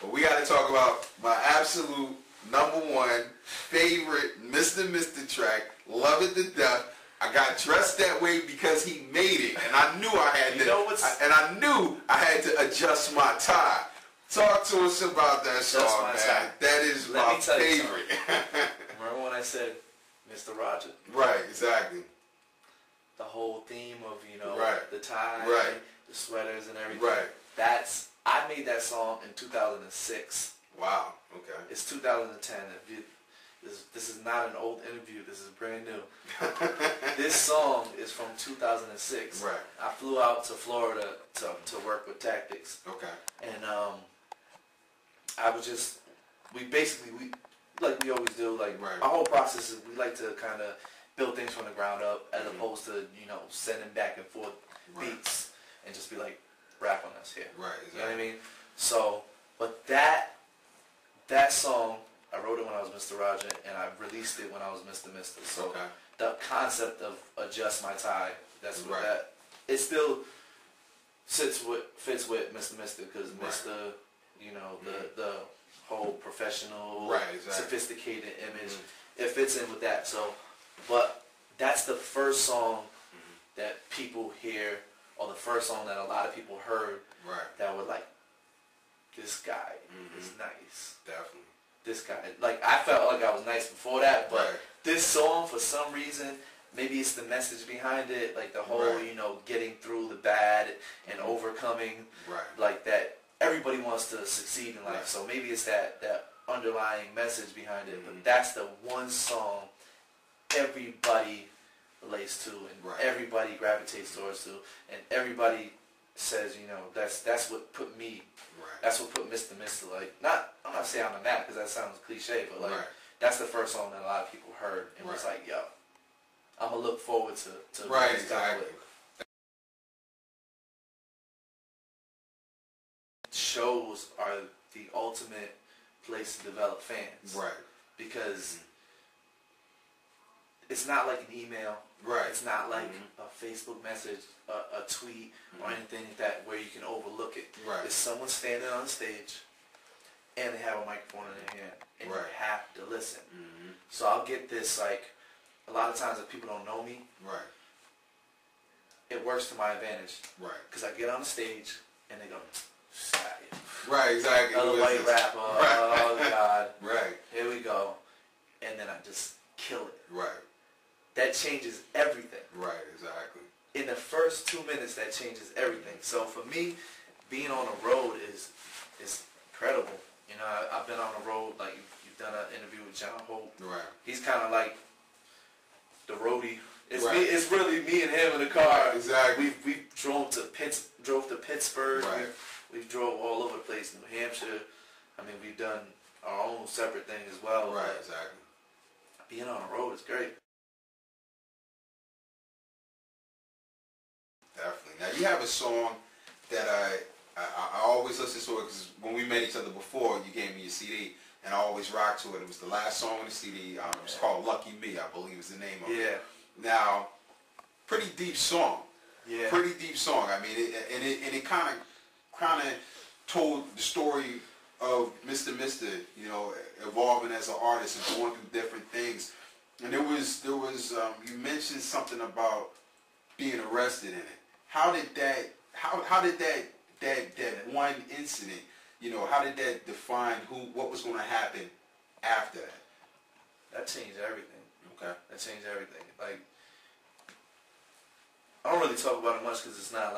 But we got to talk about my absolute #1 favorite Mista Mista track. Love it to death. I got dressed that way because he made it, and I knew I had to adjust my tie. Talk to us about that song, man. Tie. That is my favorite. Remember when I said Mr. Roger? Right, exactly. The whole theme of, the tie, the sweaters and everything. Right. I made that song in 2006. Wow, okay. It's 2010. This is not an old interview. This is brand new. This song is from 2006. Right. I flew out to Florida to work with Tactics. Okay. And we like we always do, our whole process is we like to kind of build things from the ground up as opposed to, sending back and forth beats and just be like, rap on us here. Right, exactly. You know what I mean? So, but that song, I wrote it when I was Mr. Roger, and I released it when I was Mista Mista. So the concept of adjust my tie, that's what it still fits with Mista Mista, because Mista, the whole professional, sophisticated image, it fits in with that. So, but that's the first song that people hear, or the first song that a lot of people heard that were like, this guy is nice. Definitely. This guy, I felt like I was nice before that, but this song, for some reason, maybe it's the message behind it, like the whole, getting through the bad and overcoming, like that everybody wants to succeed in life. So maybe it's that underlying message behind it, but that's the one song everybody relates to, and everybody gravitates towards to, and everybody says, that's what put me, that's what put Mista Mista, I'm not saying I'm a nap, because that sounds cliche, but that's the first song that a lot of people heard, and was like, yo, I'm going to look forward to this guy with. Shows are the ultimate place to develop fans. Right. Because it's not like an email. Right. It's not like a Facebook message, a tweet, or anything like that where you can overlook it. Right. It's someone standing on stage, and they have a microphone in their hand, and you have to listen. So I'll get this, a lot of times if people don't know me, it works to my advantage. Right. Because I get on the stage, and they go, right, exactly. Another white rapper. Oh, God. Right. Here we go. And then I just kill it. Right. That changes everything. Right, exactly. In the first 2 minutes, that changes everything. So for me, being on the road is incredible. I've been on the road, you've done an interview with John Hope. Right. He's kind of like the roadie. It's really me and him in the car. Right, exactly. We drove to Pittsburgh. Right. We've drove all over the place, New Hampshire. I mean, we've done our own separate thing as well. Right, exactly. Being on the road is great. Definitely. Now, you have a song that I always listen to it, because when we met each other before, you gave me your CD, and I always rock to it. It was the last song on the CD. It was called Lucky Me, I believe is the name of it. Now, pretty deep song. Yeah. Pretty deep song. I mean, it kind of told the story of Mista Mista, evolving as an artist and going through different things. And there was you mentioned something about being arrested in it. How did that one incident, how did that define what was going to happen after that? That changed everything. Okay. That changed everything. I don't really talk about it much because it's not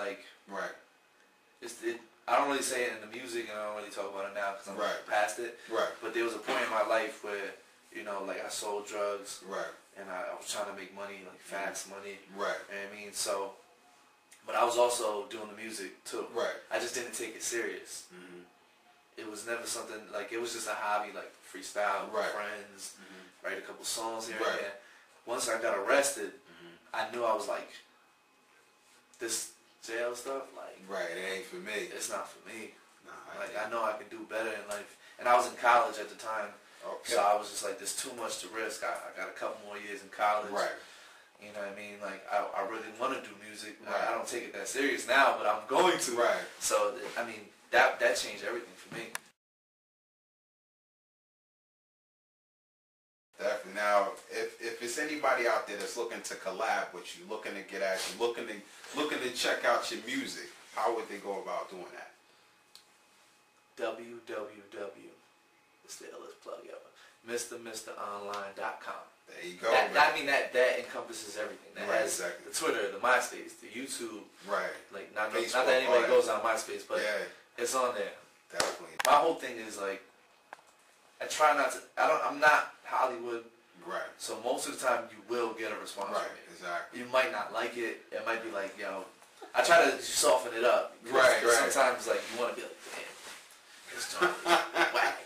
I don't really say it in the music, and I don't really talk about it now because I'm past it. Right. But there was a point in my life where, I sold drugs. Right. And I was trying to make money, fast money. Right. You know what I mean? So, but I was also doing the music too. Right. I just didn't take it serious. It was never something, it was just a hobby, freestyle with friends, write a couple songs here and there. Once I got arrested, I knew I was this jail stuff, it ain't for me. It's not for me. I know I can do better in life. And I was in college at the time, so I was just there's too much to risk. I got a couple more years in college. Right. You know what I mean? I really want to do music. Right. I don't take it that serious now, but I'm going to. Right. So, I mean, that changed everything for me. Definitely. Now, if it's anybody out there that's looking to collab with you, looking to get at you, looking to check out your music, how would they go about doing that? www. It's the illest plug ever. MistaMistaOnline.com. There you go. That encompasses everything. That has exactly. the Twitter, the MySpace, the YouTube. Right. Like not Facebook, that anybody goes on MySpace, but it's on there. Definitely. My whole thing is like, I try not to. I'm not Hollywood. Right. So most of the time you will get a response from me. Exactly. You might not like it. It might be like, I try to soften it up. Right. Sometimes like you want to be like, damn, this joint is whack.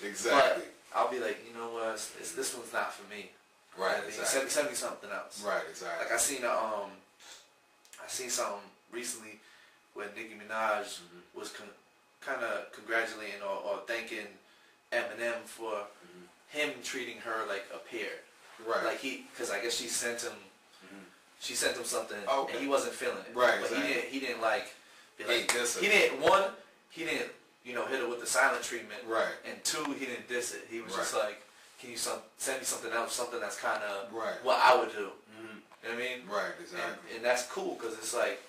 Exactly. But I'll be like, you know what? This one's not for me. Right. Exactly. Send me something else. Right. Exactly. Like I seen something recently where Nicki Minaj was kind of congratulating or thanking Eminem for him treating her like a peer. Right. Like because I guess she sent him something and he wasn't feeling it. Right. But exactly. he didn't like be like he didn't hit it with the silent treatment. Right. And two, he didn't diss it. He was just like, can you send me something else, something that's kind of what I would do. You know what I mean? Right. Exactly. And that's cool because it's like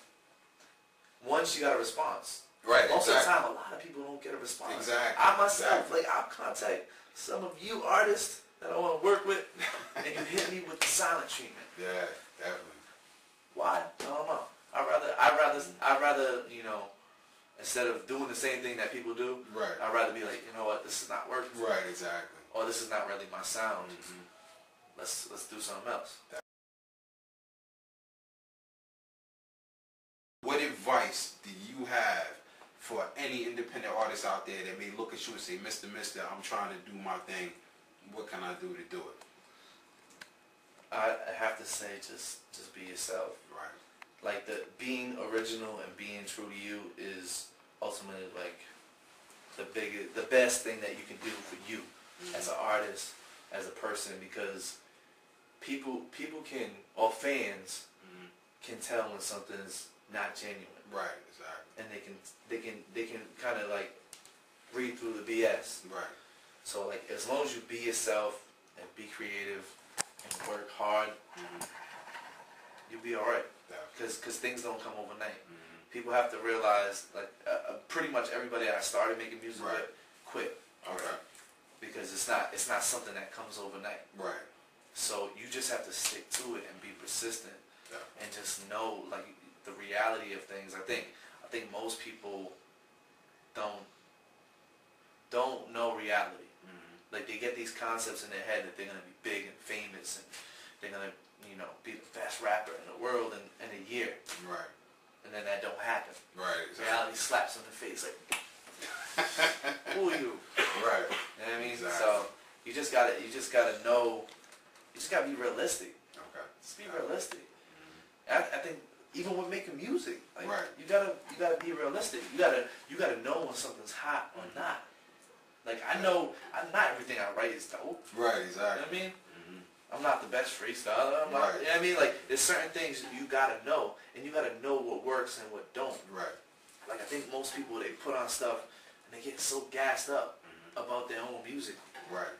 once you got a response. Right. Most of the time, a lot of people don't get a response. Exactly. I myself, I'll contact some of you artists that I want to work with, and you hit me with the silent treatment. Yeah, definitely. Why? I don't know. I'd rather, instead of doing the same thing that people do, I'd rather be like, you know what, this is not working. Right, exactly. Or this is not really my sound. Let's do something else. What advice do you have for any independent artist out there that may look at you and say, Mr. Mista, I'm trying to do my thing. What can I do to do it? I have to say, just be yourself. Right. Like being original and being true to you is ultimately like the best thing that you can do for you as an artist, as a person, because people can, or fans can tell when something's not genuine. Right, exactly. And they can kind of like read through the BS. Right. So like as long as you be yourself and be creative and work hard, you'll be alright. Because things don't come overnight. People have to realize, like pretty much everybody I started making music with quit. Okay. Because it's not something that comes overnight. Right. So you just have to stick to it and be persistent and just know like the reality of things. I think most people don't know reality. Like they get these concepts in their head that they're gonna be big and famous and they're gonna be the best rapper in the world in a year. Right. And then that don't happen. Right. Exactly. Reality slaps in the face like, who are you? Right. You know what I mean? Exactly. So you just gotta know. You just gotta be realistic. Okay. Just be realistic. I think even with making music, like you gotta be realistic. You gotta know when something's hot or not. Like I know not everything I write is dope. Right. Exactly. You know what I mean? I'm not the best freestyler. You know what I mean? Like, there's certain things you gotta know, and you gotta know what works and what don't. Right. Like, I think most people, they put on stuff, and they get so gassed up about their own music. Right.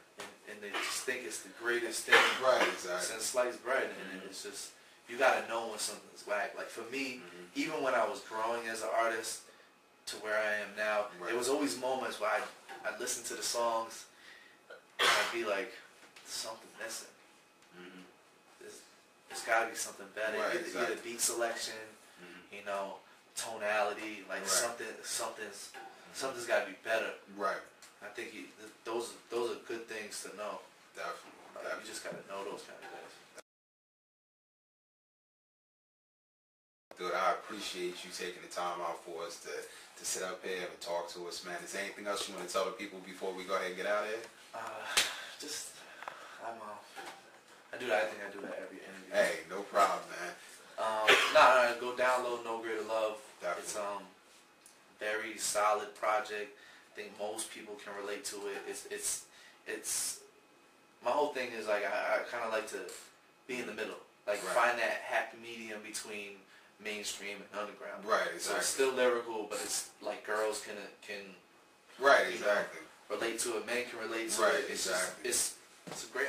And they just think it's the greatest thing since sliced bread. And it's just, you gotta know when something's whack. Like, for me, even when I was growing as an artist to where I am now, there was always moments where I'd listen to the songs, and I'd be like, there's something missing. There's got to be something better. Either beat selection, tonality, like something's got to be better. Right. I think those are good things to know. Definitely. You just got to know those kind of things. Dude, I appreciate you taking the time out for us to sit up here and talk to us, man. Is there anything else you want to tell the people before we go ahead and get out of here? I think I do that every interview. Hey, no problem, man. Go download No Greater Love. Definitely. It's very solid project. I think most people can relate to it. It's my whole thing is like I kind of like to be in the middle, like find that happy medium between mainstream and underground. Right. Exactly. So it's still lyrical, but it's like girls can relate to it. Men can relate to it. It's a great.